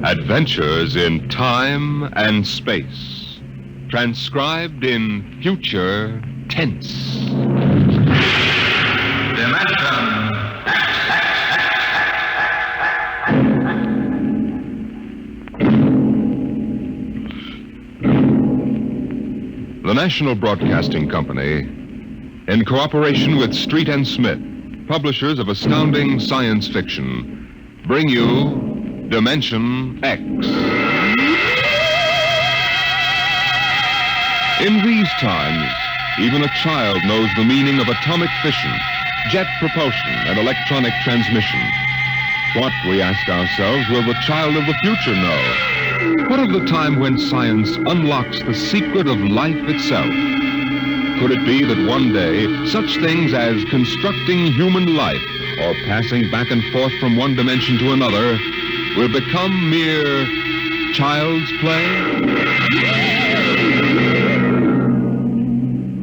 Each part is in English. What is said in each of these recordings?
Adventures in Time and Space. Transcribed in future tense. Dimension The National Broadcasting Company, in cooperation with Street and Smith, publishers of astounding science fiction, bring you Dimension X. In these times, even a child knows the meaning of atomic fission, jet propulsion, and electronic transmission. What, we ask ourselves, will the child of the future know? What of the time when science unlocks the secret of life itself? Could it be that one day, such things as constructing human life or passing back and forth from one dimension to another will become mere child's play?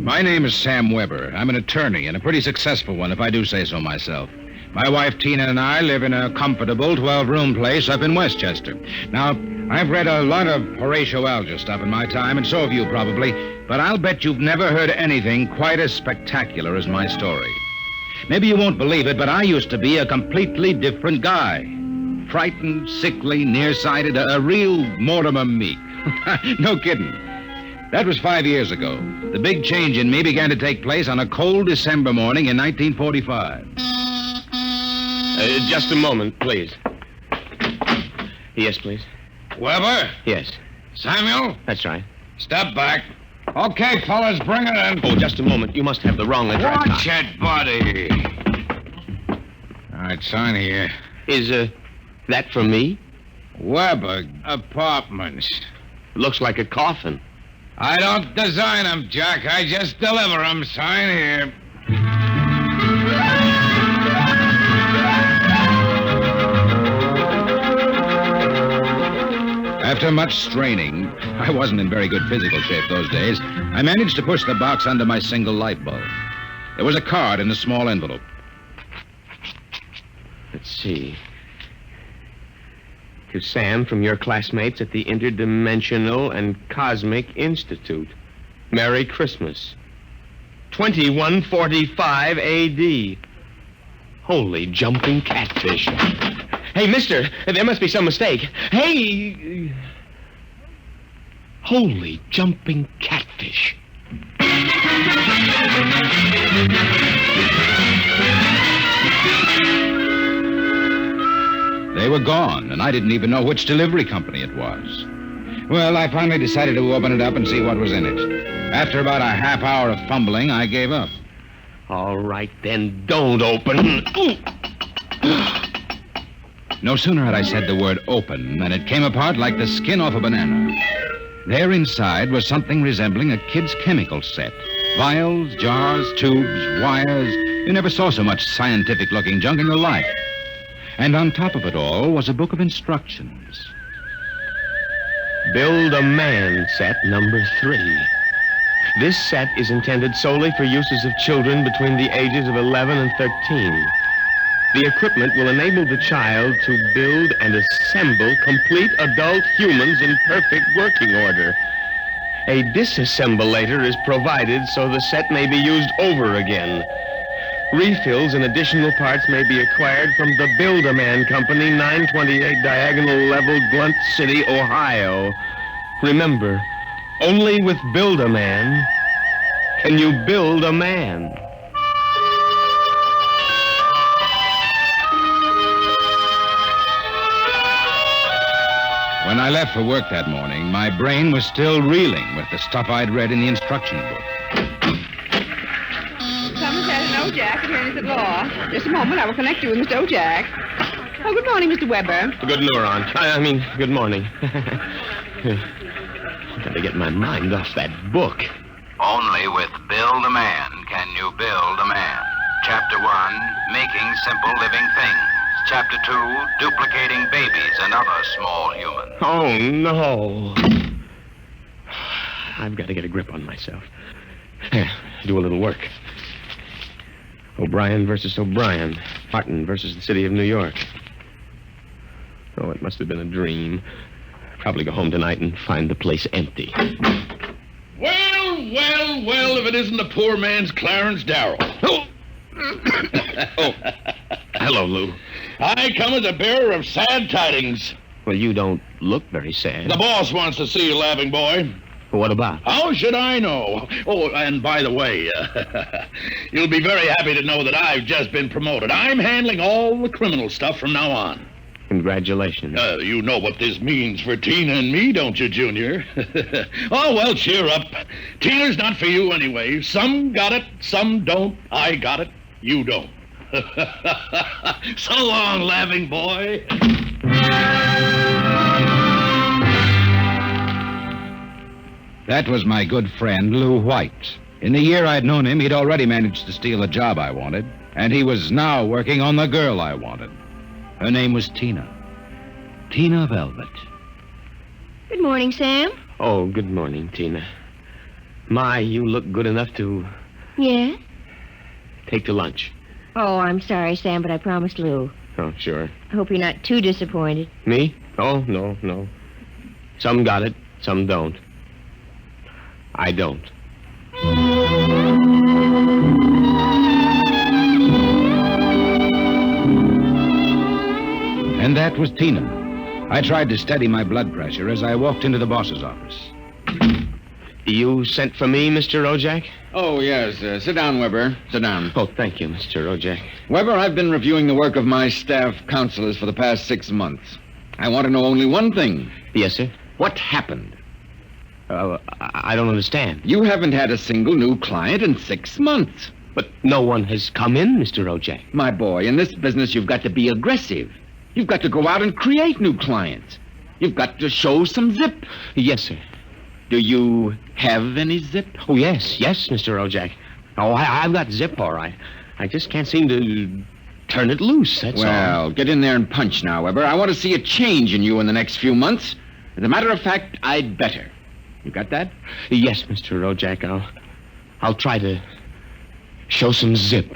My name is Sam Weber. I'm an attorney, and a pretty successful one, if I do say so myself. My wife, Tina, and I live in a comfortable 12-room place up in Westchester. Now, I've read a lot of Horatio Alger stuff in my time, and so have you probably, but I'll bet you've never heard anything quite as spectacular as my story. Maybe you won't believe it, but I used to be a completely different guy. Frightened, sickly, nearsighted, a real Mortimer Meek. No kidding. That was 5 years ago. The big change in me began to take place on a cold December morning in 1945. Just a moment, please. Yes, please. Weber? Yes. Samuel? That's right. Step back. Okay, fellas, bring it in. Oh, just a moment. You must have the wrong address. Watch it, buddy. All right, sign here. Is, that for me? Weber Apartments. Looks like a coffin. I don't design them, Jack. I just deliver them. Sign here. After much straining, I wasn't in very good physical shape those days, I managed to push the box under my single light bulb. There was a card in a small envelope. Let's see. To Sam from your classmates at the Interdimensional and Cosmic Institute. Merry Christmas. 2145 A.D. Holy jumping catfish. Hey, mister, there must be some mistake. Hey! Holy jumping catfish. They were gone, and I didn't even know which delivery company it was. Well, I finally decided to open it up and see what was in it. After about a half hour of fumbling, I gave up. All right, then don't open. Ooh. No sooner had I said the word open than it came apart like the skin off a banana. There inside was something resembling a kid's chemical set. Vials, jars, tubes, wires. You never saw so much scientific-looking junk in your life. And on top of it all was a book of instructions. Build a Man set number 3. This set is intended solely for uses of children between the ages of 11 and 13. The equipment will enable the child to build and assemble complete adult humans in perfect working order. A disassemblator is provided so the set may be used over again. Refills and additional parts may be acquired from the Build-A-Man Company, 928 Diagonal Level, Blunt City, Ohio. Remember, only with Build-A-Man can you build a man. When I left for work that morning, my brain was still reeling with the stuff I'd read in the instruction book. Someone's had an Ojack, attorneys at law. Just a moment, I will connect you with Mr. Ojack. Oh, good morning, Mr. Weber. Good neuron. Good morning. I've got to get my mind off that book. Only with Build a Man can you build a man. Chapter 1, Making Simple Living Things. Chapter 2, Duplicating Babies and Other Small Humans. Oh, no. I've got to get a grip on myself. Do a little work. O'Brien versus O'Brien. Martin versus the city of New York. Oh, it must have been a dream. Probably go home tonight and find the place empty. Well, if it isn't the poor man's Clarence Darrow. Oh! Oh. Hello, Lou. I come as a bearer of sad tidings. Well, you don't look very sad. The boss wants to see you, laughing boy. What about? How should I know? Oh, and by the way, you'll be very happy to know that I've just been promoted. I'm handling all the criminal stuff from now on. Congratulations. You know what this means for Tina and me, don't you, Junior? Oh, well, cheer up. Tina's not for you anyway. Some got it, some don't. I got it, you don't. So long, laughing boy. That was my good friend, Lou White. In the year I'd known him, he'd already managed to steal a job I wanted, and he was now working on the girl I wanted. Her name was Tina. Tina Velvet. Good morning, Sam. Oh, good morning, Tina. My, you look good enough to Yes? take to lunch. Oh, I'm sorry, Sam, but I promised Lou. Oh, sure. I hope you're not too disappointed. Me? Oh, no. Some got it, some don't. I don't. And that was Tina. I tried to steady my blood pressure as I walked into the boss's office. You sent for me, Mr. Rojak? Oh, yes. Sit down, Weber. Sit down. Oh, thank you, Mr. Rojak. Weber, I've been reviewing the work of my staff counselors for the past 6 months. I want to know only one thing. Yes, sir? What happened? I don't understand. You haven't had a single new client in 6 months. But no one has come in, Mr. Rojak. My boy, in this business, you've got to be aggressive. You've got to go out and create new clients. You've got to show some zip. Yes, sir. Do you have any zip? Oh, yes, Mr. Rojak. Oh, I've got zip, all right. I just can't seem to turn it loose, that's all. Well, get in there and punch now, Weber. I want to see a change in you in the next few months. As a matter of fact, I'd better. You got that? Yes, Mr. Rojak. I'll try to show some zip.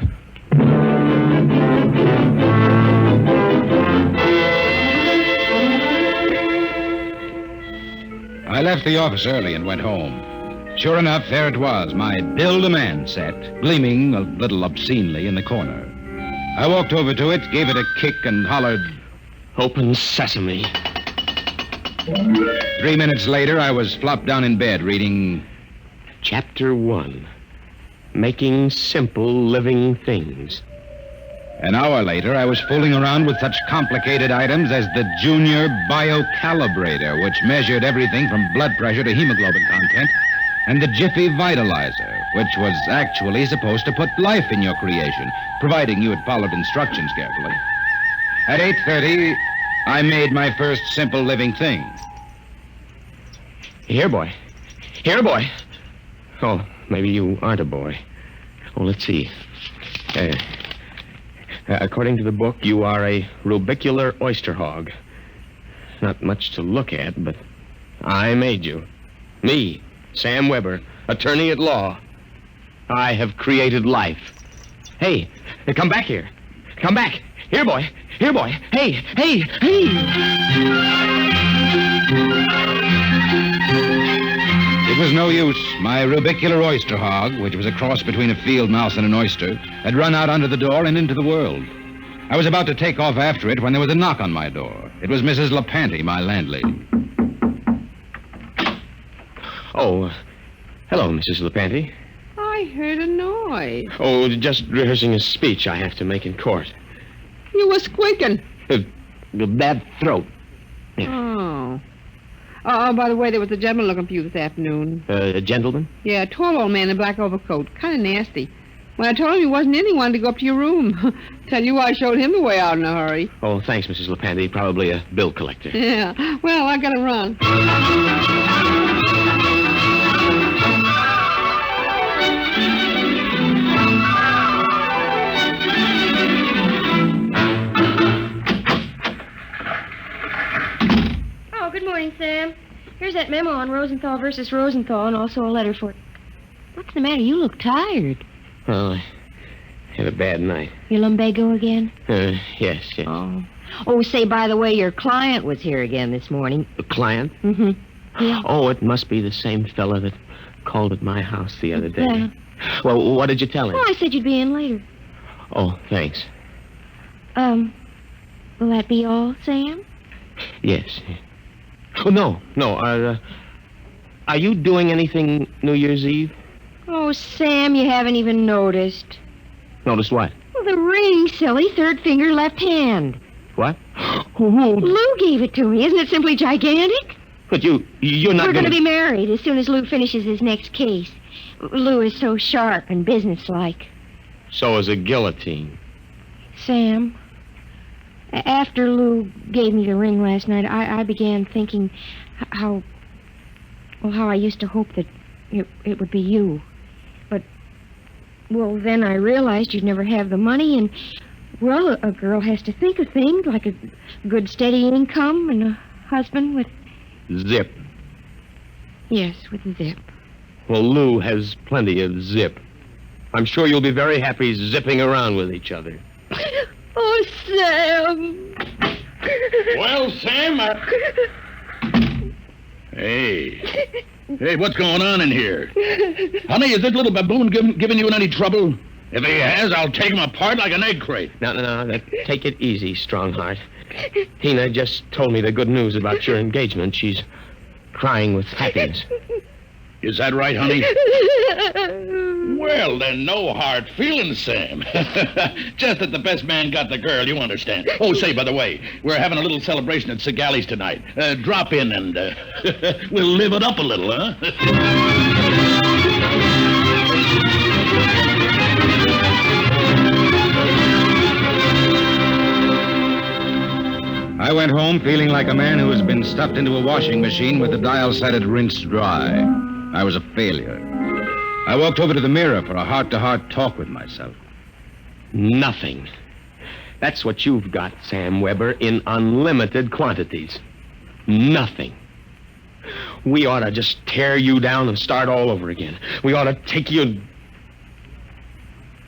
I left the office early and went home. Sure enough, there it was, my Build-A-Man set, gleaming a little obscenely in the corner. I walked over to it, gave it a kick, and hollered, Open sesame. 3 minutes later, I was flopped down in bed reading Chapter 1. Making simple living things. An hour later, I was fooling around with such complicated items as the Junior Biocalibrator, which measured everything from blood pressure to hemoglobin content, and the Jiffy Vitalizer, which was actually supposed to put life in your creation, providing you had followed instructions carefully. At 8:30, I made my first simple living thing. Here, boy. Oh, maybe you aren't a boy. Oh, let's see. According to the book, you are a rubicular oyster hog. Not much to look at, but I made you. Me, Sam Weber, attorney at law. I have created life. Hey, come back here. Come back. Here, boy. Hey. It was no use. My rubicular oyster hog, which was a cross between a field mouse and an oyster, had run out under the door and into the world. I was about to take off after it when there was a knock on my door. It was Mrs. LePanty, my landlady. Oh, hello, Mrs. LePanty. I heard a noise. Oh, just rehearsing a speech I have to make in court. You were squeaking. The bad throat. Oh. Oh, by the way, there was a gentleman looking for you this afternoon. A gentleman? Yeah, a tall old man in a black overcoat. Kind of nasty. When I told him he wasn't in, he wanted to go up to your room. Tell you I showed him the way out in a hurry. Oh, thanks, Mrs. LePanty. Probably a bill collector. Yeah. Well, I gotta run. Oh, good morning, Sam. Here's that memo on Rosenthal versus Rosenthal and also a letter for... What's the matter? You look tired. Well, had a bad night. Your lumbago again? Yes. Oh. Oh, say, by the way, your client was here again this morning. The client? Mm-hmm. Yeah. Oh, it must be the same fella that called at my house the other day. Yeah. Well, what did you tell him? Oh, I said you'd be in later. Oh, thanks. Will that be all, Sam? Yes. Oh, no. Are you doing anything New Year's Eve? Oh, Sam, you haven't even noticed. Noticed what? Well, the ring, silly, third finger, left hand. What? Lou gave it to me. Isn't it simply gigantic? But you're not We're going to be married as soon as Lou finishes his next case. Lou is so sharp and businesslike. So is a guillotine. Sam, after Lou gave me the ring last night, I began thinking how I used to hope that it would be you. But, well, then I realized you'd never have the money, and, well, a girl has to think of things like a good steady income and a husband with... Zip. Yes, with a zip. Well, Lou has plenty of zip. I'm sure you'll be very happy zipping around with each other. Oh, Sam. Well, Sam, Hey, what's going on in here? Honey, is this little baboon giving you any trouble? If he has, I'll take him apart like an egg crate. No. Take it easy, Strongheart. Tina just told me the good news about your engagement. She's crying with happiness. Is that right, honey? Well, then, no hard feelings, Sam. Just that the best man got the girl, you understand. Oh, say, by the way, we're having a little celebration at Segali's tonight. Drop in and we'll live it up a little, huh? I went home feeling like a man who has been stuffed into a washing machine with the dial set at rinsed dry. I was a failure. I walked over to the mirror for a heart-to-heart talk with myself. Nothing. That's what you've got, Sam Weber, in unlimited quantities. Nothing. We ought to just tear you down and start all over again. We ought to take you...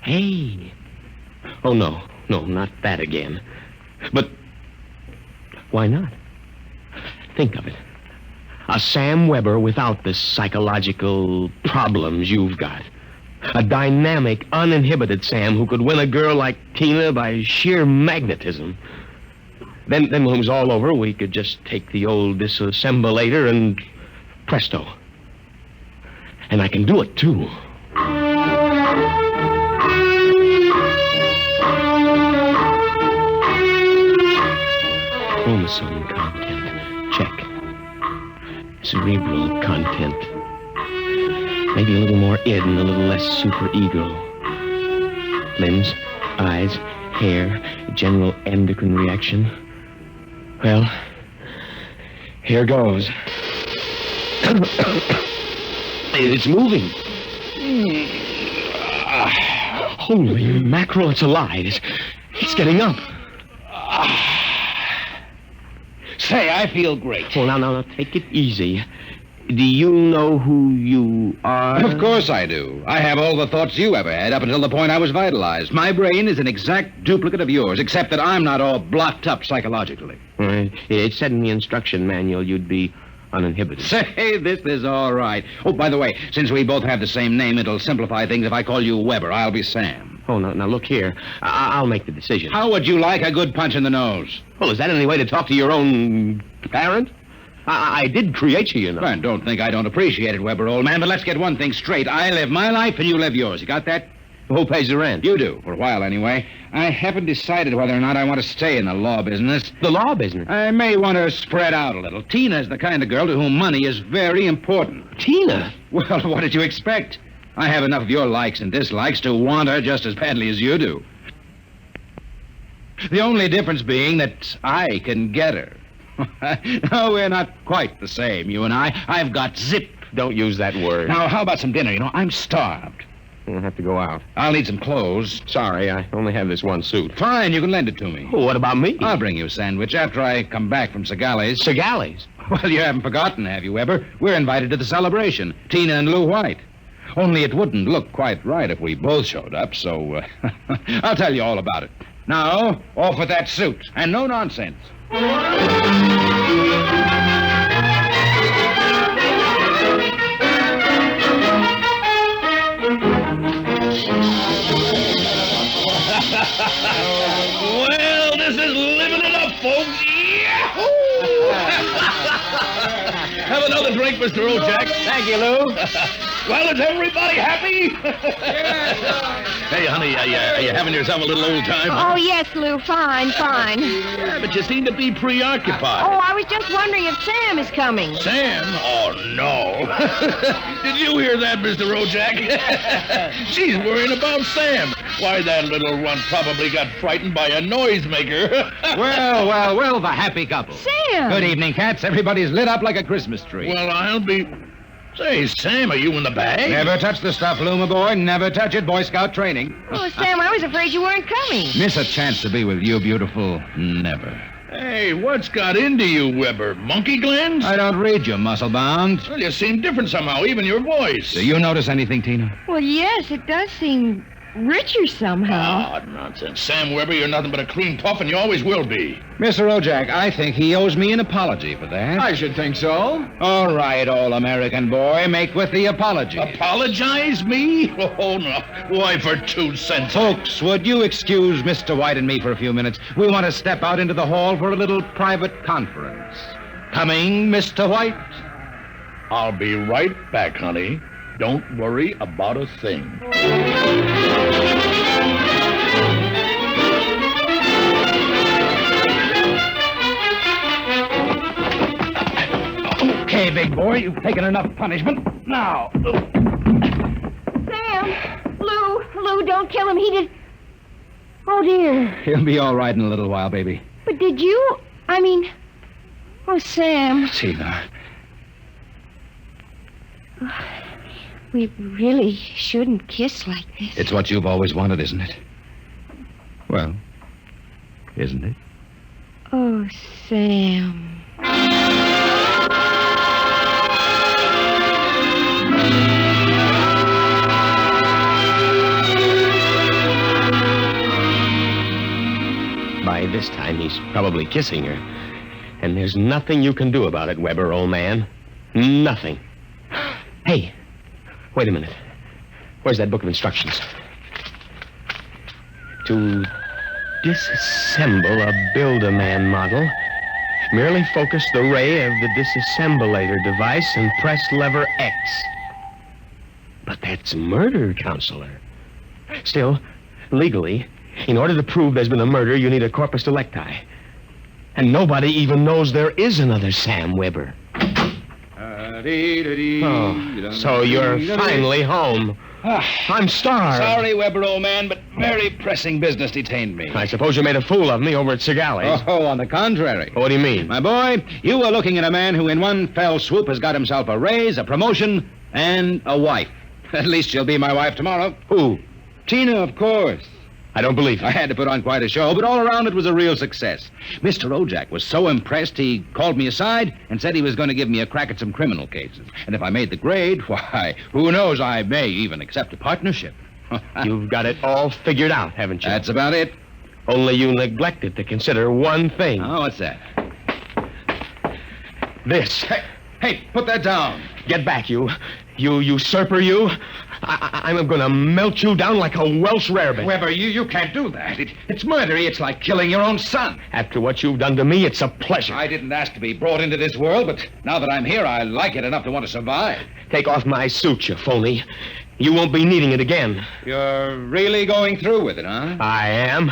Hey. Oh, no, not that again. But why not? Think of it. A Sam Weber without the psychological problems you've got. A dynamic, uninhibited Sam who could win a girl like Tina by sheer magnetism. Then when it was all over, we could just take the old disassemblator and presto. And I can do it, too. Chromosome content. Check. Cerebral content. Maybe a little more id and a little less superego. Limbs, eyes, hair, general endocrine reaction. Well, here goes. It's moving. Holy mackerel, it's alive. It's getting up. Say, I feel great. Well, now, take it easy. Do you know who you are? Of course I do. I have all the thoughts you ever had up until the point I was vitalized. My brain is an exact duplicate of yours, except that I'm not all blocked up psychologically. Right. It said in the instruction manual you'd be uninhibited. Say, this is all right. Oh, by the way, since we both have the same name, it'll simplify things if I call you Weber. I'll be Sam. Oh, now look here. I'll make the decision. How would you like a good punch in the nose? Well, is that any way to talk to your own parent? I did create you, you know. Well, don't think I don't appreciate it, Weber, old man, but let's get one thing straight. I live my life and you live yours. You got that? Who pays the rent? You do, for a while anyway. I haven't decided whether or not I want to stay in the law business. The law business? I may want to spread out a little. Tina's the kind of girl to whom money is very important. Tina? Well, what did you expect? I have enough of your likes and dislikes to want her just as badly as you do. The only difference being that I can get her. No, we're not quite the same, you and I. I've got zip. Don't use that word. Now, how about some dinner? You know, I'm starved. I'll have to go out. I'll need some clothes. Sorry, I only have this one suit. Fine, you can lend it to me. Well, what about me? I'll bring you a sandwich after I come back from Segali's. Segali's? Well, you haven't forgotten, have you, Weber? We're invited to the celebration. Tina and Lou White. Only it wouldn't look quite right if we both showed up, so I'll tell you all about it. Now, off with that suit, and no nonsense. Well, this is living it up, folks. Yahoo! Have another drink, Mr. O'Jack. Thank you, Lou. Well, is everybody happy? Hey, honey, are you having yourself a little old time? Oh, yes, Lou. Fine. Yeah, but you seem to be preoccupied. Oh, I was just wondering if Sam is coming. Sam? Oh, no. Did you hear that, Mr. O'Jack? She's worrying about Sam. Why, that little one probably got frightened by a noisemaker. Well, the happy couple. Sam! Good evening, cats. Everybody's lit up like a Christmas tree. Well, I'll be... Say, Sam, are you in the bag? Never touch the stuff, Lou, my boy. Never touch it. Boy Scout training. Oh, Sam, I was afraid you weren't coming. Miss a chance to be with you, beautiful. Never. Hey, what's got into you, Weber? Monkey glands? I don't read you, muscle-bound. Well, you seem different somehow, even your voice. Do you notice anything, Tina? Well, yes, it does seem richer somehow. Oh, nonsense. Sam Weber, you're nothing but a clean puff, and you always will be. Mr. O'Jack, I think he owes me an apology for that. I should think so. All right, all-American boy, make with the apology. Apologize, me? Oh, no. Why, for 2 cents? Folks, would you excuse Mr. White and me for a few minutes? We want to step out into the hall for a little private conference. Coming, Mr. White? I'll be right back, honey. Don't worry about a thing. Okay, big boy, you've taken enough punishment. Now. Sam! Lou, don't kill him. He did... Oh, dear. He'll be all right in a little while, baby. But did you... Oh, Sam. Tina. We really shouldn't kiss like this. It's what you've always wanted, isn't it? Well, isn't it? Oh, Sam. By this time, he's probably kissing her. And there's nothing you can do about it, Weber, old man. Nothing. Hey, wait a minute. Where's that book of instructions? To disassemble a Build-A-Man model, merely focus the ray of the disassemblator device and press lever X. But that's murder, Counselor. Still, legally, in order to prove there's been a murder, you need a corpus delicti. And nobody even knows there is another Sam Weber. Oh, so you're finally home. I'm starved. Sorry, Weber, old man, but very pressing business detained me. I suppose you made a fool of me over at Segali's. Oh, on the contrary. What do you mean? My boy, you are looking at a man who in one fell swoop has got himself a raise, a promotion, and a wife. At least she'll be my wife tomorrow. Who? Tina, of course. I don't believe it. I had to put on quite a show, but all around it was a real success. Mr. O'Jack was so impressed, he called me aside and said he was going to give me a crack at some criminal cases. And if I made the grade, why, who knows, I may even accept a partnership. You've got it all figured out, haven't you? That's about it. Only you neglected to consider one thing. Oh, what's that? This. Hey, put that down. Get back, you usurper, you. I'm going to melt you down like a Welsh rarebit. Weber, you can't do that. It's murder. It's like killing your own son. After what you've done to me, it's a pleasure. I didn't ask to be brought into this world, but now that I'm here, I like it enough to want to survive. Take off my suit, you phony. You won't be needing it again. You're really going through with it, huh? I am.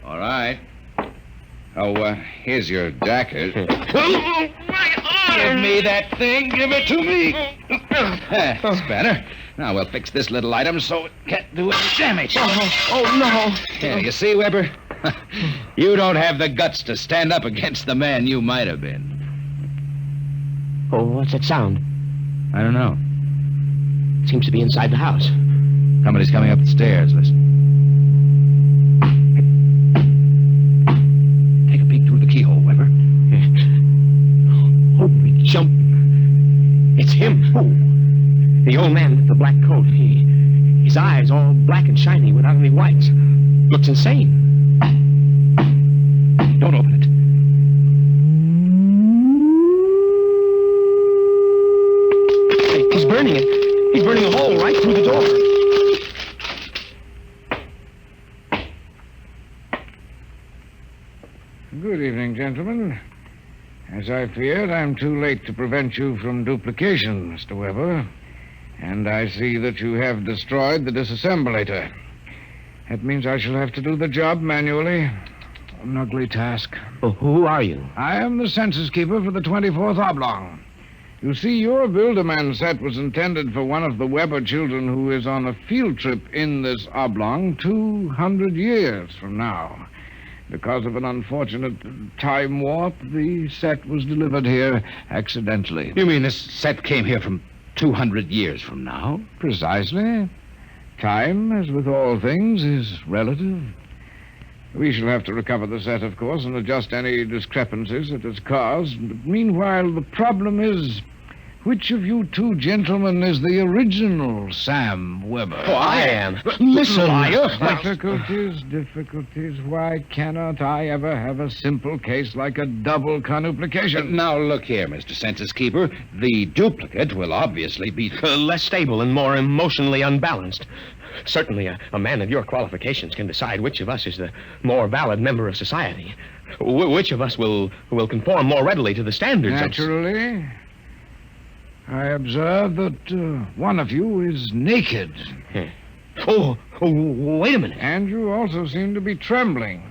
All right. Oh, here's your jacket. Give me that thing. Give it to me. That's better. Now we'll fix this little item so it can't do any damage. Oh, no. Yeah, you see, Weber? You don't have the guts to stand up against the man you might have been. Oh, what's that sound? I don't know. Seems to be inside the house. Somebody's coming up the stairs. Listen. Take a peek through the keyhole, Weber. Holy jump. It's him. Who? The old man with the black coat. His eyes all black and shiny without any whites. Looks insane. Don't open it. He's burning it. He's burning a hole right through the door. Good evening, gentlemen. As I feared, I'm too late to prevent you from duplication, Mr. Weber. And I see that you have destroyed the disassemblator. That means I shall have to do the job manually. An ugly task. Well, who are you? I am the census keeper for the 24th Oblong. You see, your Build-A-Man set was intended for one of the Weber children who is on a field trip in this oblong 200 years from now. Because of an unfortunate time warp, the set was delivered here accidentally. You mean this set came here from 200 years from now? Precisely. Time, as with all things, is relative. We shall have to recover the set, of course, and adjust any discrepancies it has caused. But meanwhile, the problem is, which of you two gentlemen is the original Sam Weber? Oh, I am. Listen, liar. Difficulties. Why cannot I ever have a simple case like a double conuplication? Now, look here, Mr. Census Keeper. The duplicate will obviously be... Less stable and more emotionally unbalanced. Certainly, a man of your qualifications can decide which of us is the more valid member of society. Which of us will conform more readily to the standards Naturally. I observe that one of you is naked. Oh, wait a minute. And you also seem to be trembling.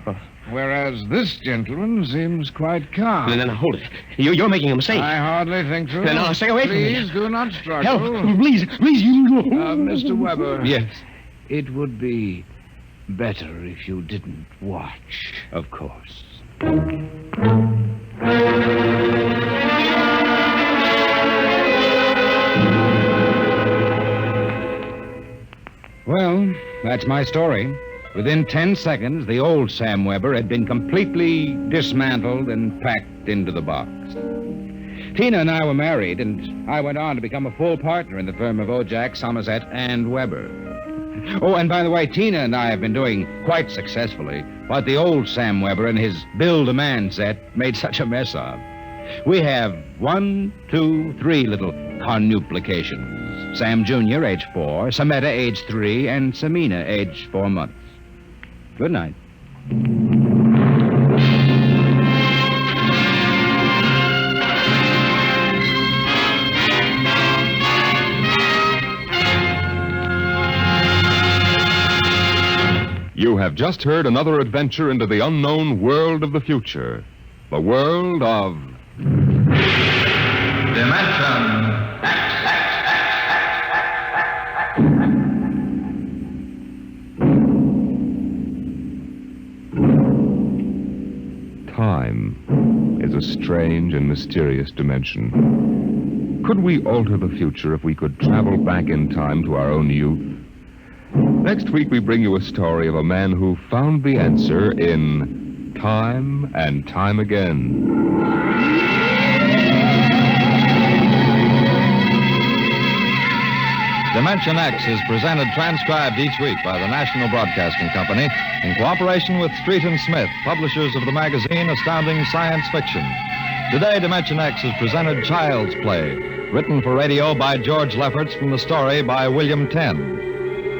Whereas this gentleman seems quite calm. No, hold it. You're making a mistake. I hardly think so. No, stay away from me. Please do not struggle. Help, please, you... Mr. Weber. Yes. It would be better if you didn't watch. Of course. Well, that's my story. Within 10 seconds, the old Sam Weber had been completely dismantled and packed into the box. Tina and I were married, and I went on to become a full partner in the firm of Ojack, Somerset, and Weber. Oh, and by the way, Tina and I have been doing quite successfully what the old Sam Weber and his Build-A-Man set made such a mess of. We have 1, 2, 3 little conuplications. Sam Jr., age 4, Sametta, age 3, and Samina, age 4 months. Good night. You have just heard another adventure into the unknown world of the future. The world of... Dimension Time is a strange and mysterious dimension. Could we alter the future if we could travel back in time to our own youth? Next week, we bring you a story of a man who found the answer in Time and Time Again. Dimension X is presented transcribed each week by the National Broadcasting Company in cooperation with Street and Smith, publishers of the magazine Astounding Science Fiction. Today, Dimension X is presented Child's Play, written for radio by George Lefferts from the story by William Tenn.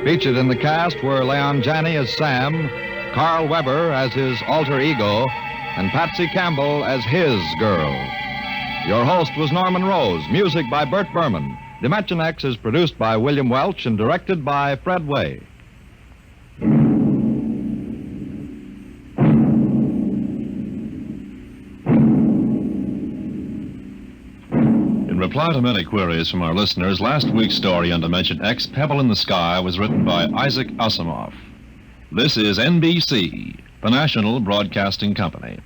Featured in the cast were Leon Janney as Sam, Carl Weber as his alter ego, and Patsy Campbell as his girl. Your host was Norman Rose, music by Bert Berman. Dimension X is produced by William Welch and directed by Fred Way. In reply to many queries from our listeners, last week's story on Dimension X, Pebble in the Sky, was written by Isaac Asimov. This is NBC, the National Broadcasting Company.